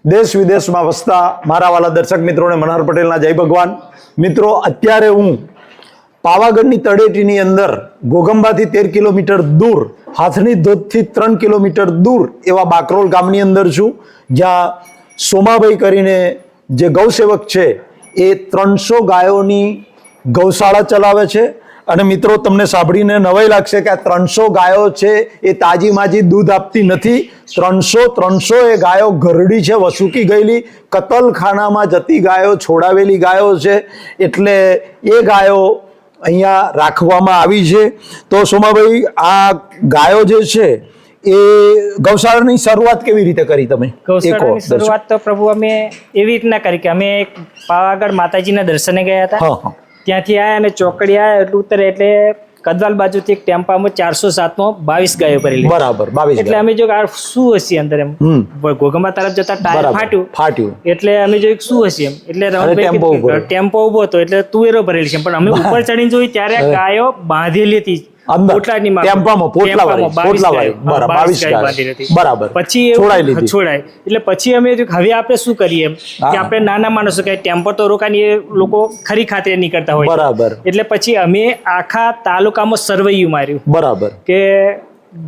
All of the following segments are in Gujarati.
દેશ વિદેશમાં વસતા મારા વાલા દર્શક મિત્રોને મનહર પટેલના જય ભગવાન. મિત્રો, અત્યારે હું પાવાગઢની તળેટીની અંદર ઘોઘંબાથી 13 કિલોમીટર દૂર, હાથની ધોધથી 3 કિલોમીટર દૂર એવા બાકરોલ ગામની અંદર છું, જ્યાં સોમાભાઈ કરીને જે ગૌસેવક છે એ 300 ગાયોની ગૌશાળા ચલાવે છે. અને મિત્રો, તમને સાંભળીને નવાઈ લાગશે કે આ 300 ગાયો છે એ તાજી માજી દૂધ આપતી નથી. 300 એ ગાયો ઘરડી છે, વસૂકી ગયેલી કતલખાનામાં જતી ગાયો, છોડાવેલી ગાયો છે. એટલે એ ગાયો અહીંયા રાખવામાં આવી છે. તો સોમાભાઈ, આ ગાયો જે છે એ ગૌશાળાની શરૂઆત કેવી રીતે કરી તમે? ગૌશાળાની શરૂઆત તો પ્રભુ અમે એવી રીતના કરી કે અમે પાવાગઢ માતાજીના દર્શને ગયા હતા. ત્યાંથી આવ્યા અને ચોકડી આવ્યા એટલું ઉતરે એટલે કદવાલ બાજુથી એક ટેમ્પામાં 407 22 ગાયો ભરેલી. બરાબર, 22. એટલે અમે જો શું હશે અંદર એમ ઘોઘંબા તરફ જતા ટાયર ફાટ્યું એટલે અમે જો શું હશે એમ એટલે ટેમ્પો ઉભો હતો એટલે તુવેરો ભરેલી છે, પણ અમે ઉપર ચડીને જોઈ ત્યારે ગાયો બાંધેલી હતી. છોડાય એટલે પછી અમે હવે આપણે શું કરીએ એમ કે આપણે નાના માણસો કે ટેમ્પો તો રોકાની લોકો ખરી ખાતરે નીકળતા હોય. બરાબર. એટલે પછી અમે આખા તાલુકામાં સર્વૈયું માર્યું. બરાબર. કે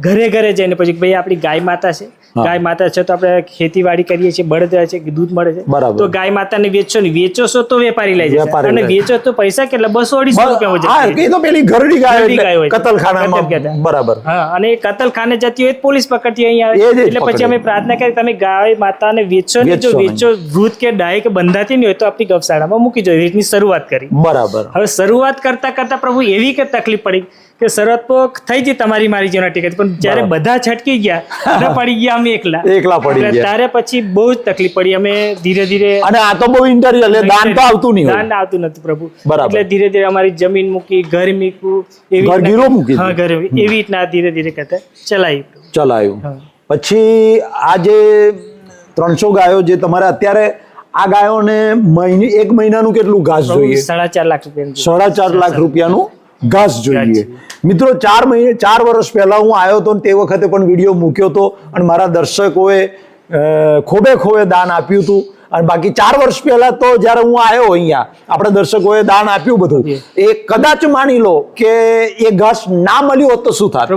ઘરે ઘરે જઈને પછી ભાઈ આપણી ગાય માતા છે, ગાય માતા છે તો આપણે ખેતીવાડી કરીએ છીએ, બળદ છે, દૂધ મળે છે, તો ગાય માતાને વેચો ને વેચો છો તો વેપારી લઈ જશે. અને વેચો તો પૈસા કેટલા 200-250 રૂપિયા કતલખાના. બરાબર. હા, અને કતલખાને જતી હોય પોલીસ પકડતી અહીંયા. એટલે પછી અમે પ્રાર્થના કરી તમે ગાય માતાને વેચો ને જો વેચો વૃદ્ધ કે ડાય કે બંધાતી નહીં હોય તો આપણી ગૌશાળામાં મૂકી જોઈએ. રીતની શરૂઆત કરી. બરાબર. હવે શરૂઆત કરતા કરતા પ્રભુ એવી કે તકલીફ પડી કે શરત તો થઈ ગઈ તમારી મારી જેના ટિકિટ, પણ જયારે બધા છટકી ગયા પડી ગયા અમે એકલા પડી ગયા. ત્યારે પછી બહુ જ તકલીફ પડી. અમે ધીરે ધીરે, અને આ તો બહુ ઇન્ટરવ્યુ એટલે દાન તો આવતું નહીં, દાન આવતું નથી પ્રભુ. એટલે ધીરે ધીરે અમારી જમીન મૂકી, ઘર મૂક્યું, એવી રીતના ધીરે ધીરે કરતા ચલાયું. પછી આ જે 300 ગાયો જે તમારે અત્યારે, આ ગાયોને એક મહિનાનું કેટલું ઘાસ જોઈએ? 4.5 લાખ રૂપિયા. 4.5 લાખ રૂપિયાનું ઘાસ જોઈએ. મિત્રો, 4 વર્ષ પહેલા હું આવ્યો હતો, તે વખતે પણ વિડીયો મૂક્યો હતો અને મારા દર્શકોએ ખોબે દાન આપ્યું હતું. અને બાકી 4 વર્ષ પહેલા તો જયારે હું આવ્યો અહીંયા, આપણા દર્શકોએ દાન આપ્યું બધું. એ કદાચ માની લો કે એ ઘાસ ના મળ્યું હોત તો શું થાત?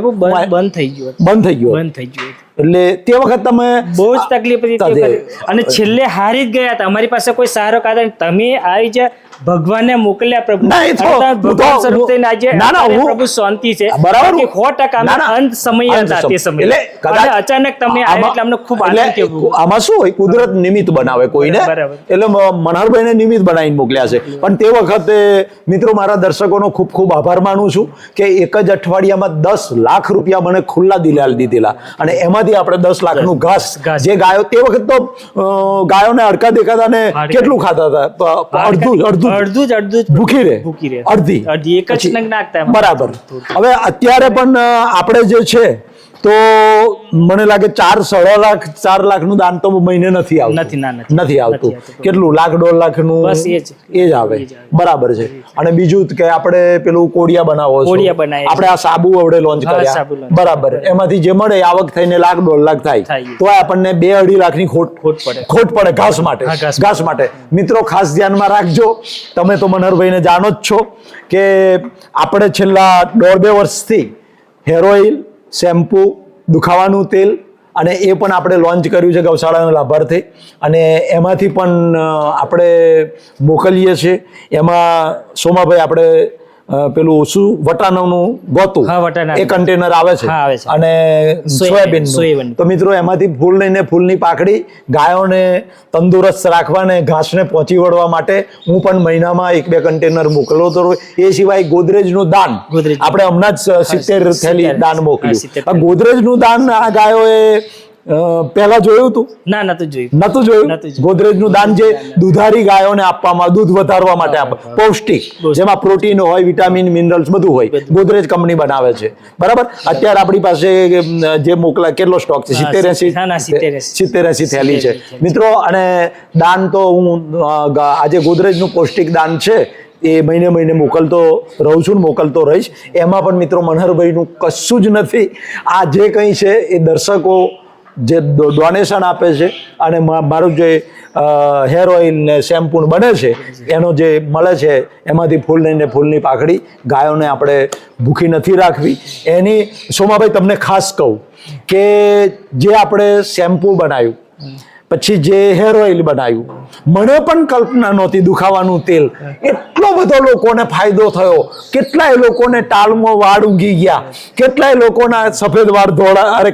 બંધ થઈ ગયું. એટલે તે વખત તમે બહુ જ તકલીફ હતી અને છેલ્લે હારી જ ગયા હતા. અમારી પાસે કોઈ સહારો કાઢે, તમે આવી જ ભગવાનને મોકલ્યા પ્રભુ. ભગવાન સ્વરૂપ થઈને આજે પ્રભુ શાંતિ છે. બરાબર. 100% અંત સમય હતા તે સમયે. અચાનક તમે આવ્યા એટલે અમને ખૂબ આનંદ થયો. આમાં શું હોય, કુદરત નિમિત્ત બનાવે કોઈને, એટલે મનહરભાઈને નિમિત્ત બનાવીને મોકલ્યા છે. પણ તે વખતે મિત્રો, મારા દર્શકોનો ખૂબ ખૂબ આભાર માનું છું કે એક જ અઠવાડિયામાં 10 લાખ રૂપિયા મને ખુલ્લા દિલાલ દીધેલા. અને એમાંથી આપણે 10 લાખનું ઘાસ, જે ગાયો તે વખત તો ગાયોને અડકા દેખાતા ને કેટલું ખાતા હતા? અડધું ભૂખી રહે, અડધી એક જ નાખતા. બરાબર. હવે અત્યારે પણ આપણે જે છે તો મને લાગે 4 લાખનું દાન તો મહિને નથી આવતું. કેટલું? 1.5 લાખનું એ જ આવે. બરાબર છે. અને બીજું કે આપણે પેલું કોડિયા બનાવો છો, આપણે આ સાબુ અવડે લોન્ચ કર્યા. બરાબર. એમાંથી જે મળે આવક થઈને 1.5 લાખ થાય તો આપણને 2-2.5 લાખની ખોટ પડે ઘાસ માટે. મિત્રો, ખાસ ધ્યાનમાં રાખજો. તમે તો મનહરભાઈને જાણો જ છો કે આપણે છેલ્લા 1.5-2 વર્ષથી હેર ઓઇલ, શેમ્પુ, દુખાવાનું તેલ અને એ પણ આપણે લોન્ચ કર્યું છે ગૌશાળાના લાભાર્થે. અને એમાંથી પણ આપણે મોકલીએ છીએ. એમાં સોમાભાઈ આપણે પેલું શું વટાણાનું ગોતું એ કન્ટેનર આવે છે, અને સોયાબીન. તો મિત્રો, એમાંથી ફૂલ લઈને ફૂલની પાકડી ગાયોને તંદુરસ્ત રાખવા ને ઘાસને પહોંચી વળવા માટે હું પણ મહિનામાં 1-2 કન્ટેનર મોકલો તો. એ સિવાય ગોદરેજનું દાન આપણે હમણાં જ 70 થેલી દાન મોકલ્યું. ગોદરેજનું દાન આ ગાયોએ પહેલા જોયું હતું? નતું જોયું. ગોદરેજનું દાન જે દુધારી ગાયોને આપવામાં, દૂધ વધારવા માટે આપે, પૌષ્ટિક, જેમાં પ્રોટીન હોય, વિટામિન, મિનરલ્સ બધું હોય, ગોદરેજ કંપની બનાવે છે. બરાબર. અત્યારે આપણી પાસે જે મોકલા કેટલો સ્ટોક છે? 70-80 થેલી છે મિત્રો. અને દાન તો હું આજે ગોદરેજનું પૌષ્ટિક દાન છે એ મહિને મોકલતો રહું છું, મોકલતો રહીશ. એમાં પણ મિત્રો, મનહરભાઈનું કશું જ નથી. આ જે કંઈ છે એ દર્શકો જે ડોનેશન આપે છે અને મારું જે હેર ઓઇલ ને શેમ્પૂ બને છે એનો જે મળે છે એમાંથી ફૂલની પાખડી ગાયોને આપણે ભૂખી નથી રાખવી. એની સોમાભાઈ તમને ખાસ કહું કે જે આપણે શેમ્પૂ બનાવ્યું પછી જે હેર ઓઇલ બનાવ્યું મને પણ કલ્પના નહોતી દુખાવાનું તેલ એટલો બધો લોકોને ફાયદો થયો. કેટલાય લોકોને ટાળમાં વાળ ઊંઘી ગયા, કેટલાય લોકોના સફેદ વાળ ધોળા અરે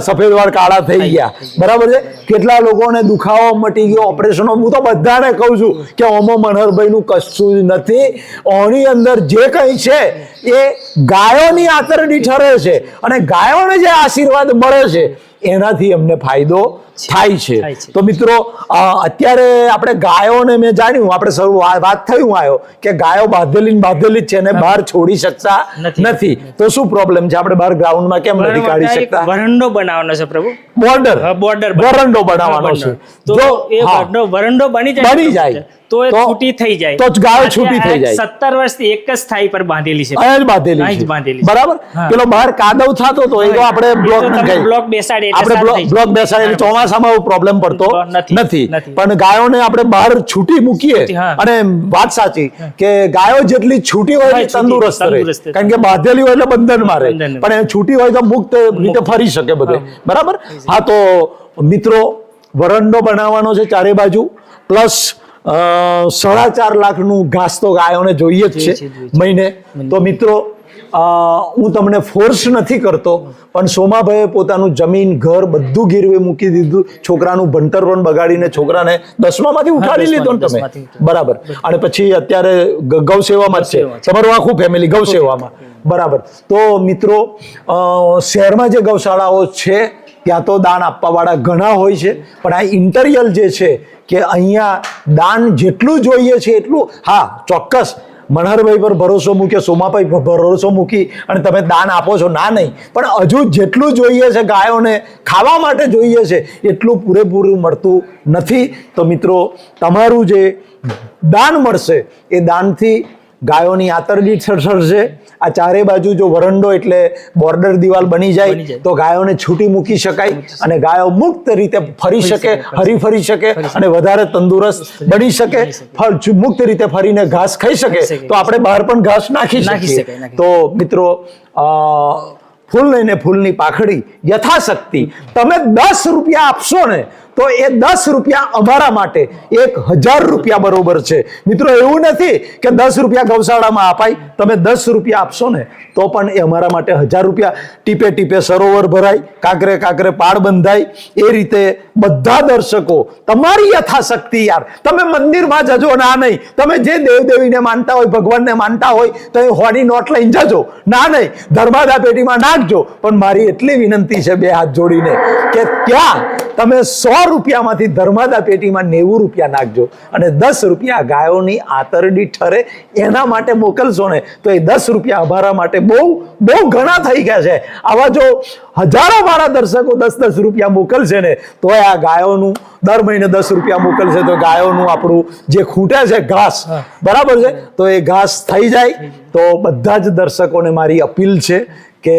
સફેદ વાળ કાળા થઈ ગયા. બરાબર છે. કેટલા લોકોને દુખાવો મટી ગયો, ઓપરેશનો. હું તો બધાને કહું છું કે ઓમો મનહરભાઈનું કશું જ નથી. ઓની અંદર જે કંઈ છે એ ગાયોની આતરડી ઠરે છે અને ગાયોને જે આશીર્વાદ મળે છે એનાથી અમને ફાયદો થાય છે. તો મિત્રો અત્યારે આપણે ગાયોને મેં જાણ્યું, આપણે વાત થયું આવ્યો કે ગાયો બાંધેલી જ છે ને બહાર છોડી શકતા નથી. તો શું પ્રોબ્લેમ છે? આપણે બહાર ગ્રાઉન્ડમાં કેમ નથી કાઢી શકતા? વરંડો બનાવવાનો છે પ્રભુ, બોર્ડર વરંડો બનાવવાનો છે. તો એ વરંડો બની જાય તો એ છૂટી થઈ જાય, તો ગાયો છૂટી થઈ જાય. 17 વર્ષથી એક જ સ્થાઈ પર બાંધેલી છે, બાંધેલી. બરાબર. પેલો બહાર કાદવ થતો તો એ તો આપણે બ્લોક બેસાડીએ ચોમાસામાં પ્રોબ્લેમ પડતો નથી. પણ ગાયોને આપણે બહાર છૂટી મૂકીએ અને વાત સાચી કે ગાયો જેટલી છૂટી હોય તંદુરસ્ત રહે, કારણ કે બાંધેલી હોય એટલે બંધનમાં રહે, પણ એ છૂટી હોય તો મુક્ત રીતે ફરી શકે બધે. બરાબર. હા, તો મિત્રો વરંડો બનાવવાનો છે ચારે બાજુ, પ્લસ 4.5 લાખનું ઘાસ તો ગાયોને જોઈએ જ છે મહિને. તો મિત્રો હું તમને ફોર્સ નથી કરતો, પણ સોમાભાઈએ પોતાનું જમીન ઘર બધું ગીરવે મૂકી દીધું. છોકરાનું ભણતર પણ બગાડીને છોકરાને 10માંથી ઉઠાડી લીધો ને તમે. બરાબર. અને પછી અત્યારે ગૌસેવામાં જ છે તમારું આખું ફેમિલી, ગૌસેવામાં. બરાબર. તો મિત્રો શહેરમાં જે ગૌશાળાઓ છે ત્યાં તો દાન આપવાવાળા ઘણા હોય છે, પણ આ ઇન્ટરિયલ જે છે કે અહીંયા દાન જેટલું જોઈએ છે એટલું, હા ચોક્કસ મનહરભાઈ પર ભરોસો મૂક્યો, સોમાભાઈ પર ભરોસો મૂકી અને તમે દાન આપો છો, ના નહીં, પણ હજુ જેટલું જોઈએ છે ગાયોને ખાવા માટે જોઈએ છે એટલું પૂરેપૂરું મળતું નથી. તો મિત્રો તમારું જે દાન મળશે એ દાનથી ગાયોની આતરડી ઠરશે. આ ચારે બાજુ જો વરંડો એટલે બોર્ડર દિવાલ બની જાય તો ગાયોને છૂટી મૂકી શકાય અને ગાયો મુક્ત રીતે ફરી શકે, હરી શકે અને વધારે તંદુરસ્ત બની શકે, મુક્ત રીતે ફરીને ઘાસ ખાઈ શકે. તો આપણે બહાર પણ ઘાસ નાખી શકીએ. તો મિત્રો ફૂલની પાખડી યથાશક્તિ તમે 10 રૂપિયા આપશો ને તો એ 10 રૂપિયા અમારા માટે 1000 રૂપિયા બરોબર છે. મિત્રો એવું નથી કે 10 રૂપિયા ગૌશાળામાં અપાય, તમે 10 રૂપિયા આપશો ને તો પણ એ અમારા માટે 1000 રૂપિયા. ટીપે ટીપે સરોવર ભરાય, કાંકરે કાંકરે પાળ બંધાય. એ રીતે બધા દર્શકો તમારી યથાશક્તિ, યાર તમે મંદિરમાં જજો, ના નહીં તમે જે દેવદેવીને માનતા હોય, ભગવાનને માનતા હોય તો એ હોની નોટ લઈને જજો, ના નહીં ધર્માદા પેટીમાં નાખજો. પણ મારી એટલી વિનંતી છે 2 હાથ જોડીને કે ત્યાં તમે 100 રૂપિયામાંથી ધર્માદા પેટીમાં 90 રૂપિયા નાખજો અને 10 રૂપિયા ગાયોની આતરડી ઠરે એના માટે મોકલશો ને તો એ 10 રૂપિયા અમારા માટે બહુ બહુ ઘણા થઈ ગયા છે. આવા જો હજારો મારા દર્શકો 10-10 રૂપિયા મોકલશે ને તો આ ગાયોનું દર મહિને 10 રૂપિયા મોકલશે તો ગાયોનું આપણું જે ખૂટે છે ઘાસ, બરાબર છે, તો એ ઘાસ થઈ જાય. તો બધા જ દર્શકોને મારી અપીલ છે કે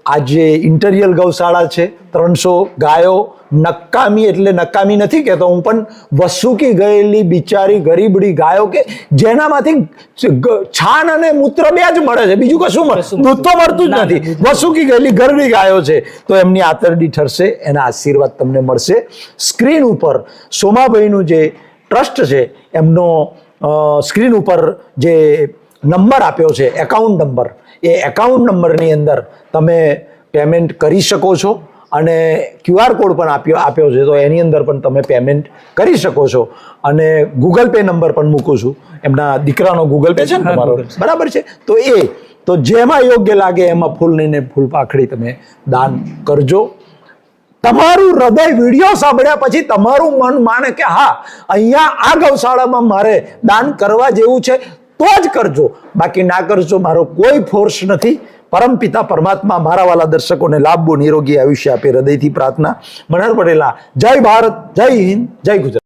આ જે ઇન્ટરિયલ ગૌશાળા છે 300 ગાયો નકામી, એટલે નકામી નથી કહેતો હું, પણ વસુકી ગયેલી બિચારી ગરીબડી ગાયો કે જેનામાંથી છાણ અને મૂત્ર 2 જ મળે છે, બીજું કશું મળે, દૂધ તો મળતું જ નથી. વસુકી ગયેલી ગરડી ગાયો છે તો એમની આતરડી ઠરશે, એના આશીર્વાદ તમને મળશે. સ્ક્રીન ઉપર સોમાભાઈનું જે ટ્રસ્ટ છે એમનો સ્ક્રીન ઉપર જે નંબર આપ્યો છે, એકાઉન્ટ નંબર, એ એકાઉન્ટ નંબરની અંદર તમે પેમેન્ટ કરી શકો છો અને QR કોડ પણ આપ્યો છે તો એની અંદર પણ તમે પેમેન્ટ કરી શકો છો. અને ગૂગલ પે નંબર પણ મૂકું છું, એમના દીકરાનો ગૂગલ પે છે ને તમારો, બરાબર છે, તો જેમાં યોગ્ય લાગે એમાં ફૂલ પાખડી તમે દાન કરજો. તમારું હૃદય વિડીયો સાંભળ્યા પછી તમારું મન માને કે હા અહીંયા આ ગૌશાળામાં મારે દાન કરવા જેવું છે તો જ કરજો, બાકી ના કરજો. મારો કોઈ ફોર્સ નથી. પરમપિતા પરમાત્મા મારા વાલા દર્શકોને લાભ, નિરોગી આયુષ્ય આપે, હૃદયથી પ્રાર્થના. મનહર પટેલા. જય ભારત, જય હિન્દ, જય ગુજરાત.